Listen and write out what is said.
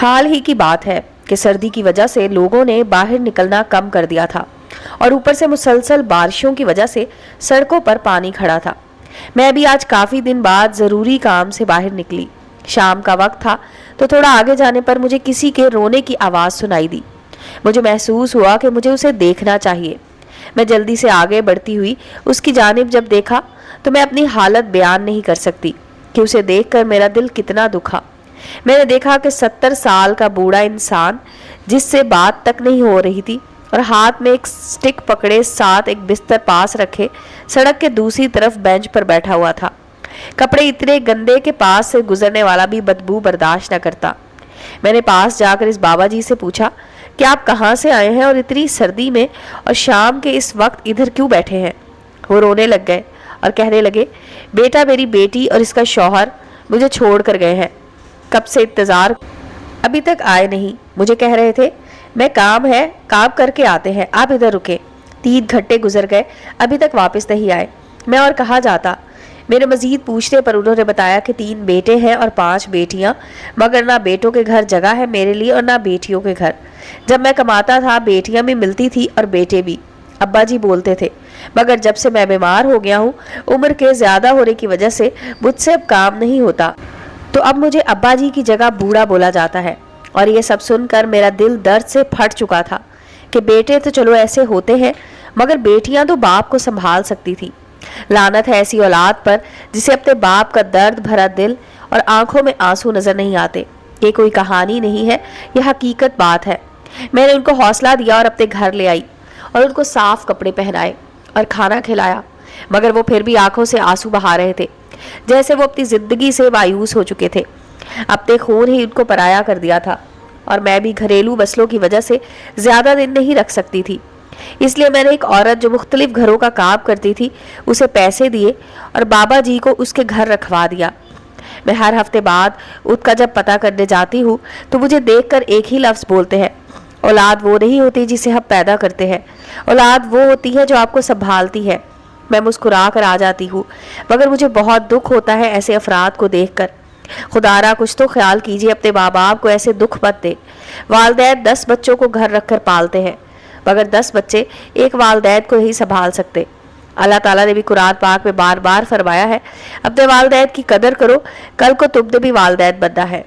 हाल ही की बात है कि सर्दी की वजह से लोगों ने बाहर निकलना कम कर दिया था और ऊपर से मुसलसल बारिशों की वजह से सड़कों पर पानी खड़ा था। मैं भी आज काफी दिन बाद जरूरी काम से बाहर निकली। शाम का वक्त था तो थोड़ा आगे जाने पर मुझे किसी के रोने की आवाज सुनाई दी। मुझे महसूस हुआ कि मुझे उसे देखना चाहिए। मैं जल्दी से आगे बढ़ती हुई उसकी जानिब जब देखा तो मैं अपनी हालत बयान नहीं कर सकती कि उसे देखकर मेरा दिल कितना दुखा। मैंने देखा कि 70 साल का बूढ़ा इंसान जिससे बात तक नहीं हो रही थी और हाथ में एक स्टिक पकड़े साथ एक बिस्तर पास रखे सड़क के दूसरी तरफ बेंच पर बैठा हुआ था। कपड़े इतने गंदे के पास से गुजरने वाला भी बदबू बर्दाश्त न करता। मैंने पास जाकर इस बाबा जी से पूछा कि आप कहाँ से आए हैं और इतनी सर्दी में और शाम के इस वक्त इधर क्यों बैठे हैं। वो रोने लग गए और कहने लगे, बेटा मेरी बेटी और इसका शौहर मुझे छोड़ कर गए हैं। कब से इंतजार, अभी तक आए नहीं। मुझे कह रहे थे मैं काम करके आते हैं, आप इधर रुके। 3 घंटे गुजर गए, अभी तक वापस नहीं आए। मैं और कहाँ जाता। मेरे मजीद पूछने पर उन्होंने बताया कि 3 बेटे हैं और 5 बेटियां, मगर ना बेटों के घर जगह है मेरे लिए और ना बेटियों के घर। जब मैं कमाता था बेटियां भी मिलती थी और बेटे भी, अब्बा जी बोलते थे, मगर जब से मैं बीमार हो गया हूँ उम्र के ज्यादा होने की वजह से मुझसे अब काम नहीं होता, तो अब मुझे अब्बा जी की जगह बूढ़ा बोला जाता है। और ये सब सुनकर मेरा दिल दर्द से फट चुका था कि बेटे तो चलो ऐसे होते हैं, मगर बेटियां तो बाप को संभाल सकती थी। लानत है ऐसी औलाद पर जिसे अपने बाप का दर्द भरा दिल और आंखों में आंसू नजर नहीं आते। ये कोई कहानी नहीं है, यह हकीकत बात है। मैंने उनको हौसला दिया और अपने घर ले आई और उनको साफ कपड़े पहनाए और खाना खिलाया, मगर वो फिर भी आंखों से आंसू बहा रहे थे, जैसे वो अपनी जिंदगी से मायूस हो चुके थे। अपने खून ही उनको पराया कर दिया था और मैं भी घरेलू मसलों की वजह से ज्यादा दिन नहीं रख सकती थी। इसलिए मैंने एक औरत जो मुख्तलिफ घरों का काम करती थी उसे पैसे दिए और बाबा जी को उसके घर रखवा दिया। मैं हर हफ्ते बाद उसका जब पता करने जाती हूँ तो मुझे देखकर एक ही लफ्ज बोलते हैं, औलाद वो नहीं होती जिसे हम पैदा करते हैं, औलाद वो होती है जो आपको संभालती है। मैं मुस्कुरा कर आ जाती हूँ, मगर मुझे बहुत दुख होता है ऐसे अफराद को देखकर। खुदारा कुछ तो ख्याल कीजिए, अपने माँ बाप को ऐसे दुख मत दे। वालिदैन 10 बच्चों को घर रखकर पालते हैं, मगर 10 बच्चे एक वालिदैन को नहीं संभाल सकते। अल्लाह ताला ने भी कुरान पाक में बार बार फरमाया है, अपने वालिदैन की कदर करो, कल को तुमने भी वालिदैन बनना है।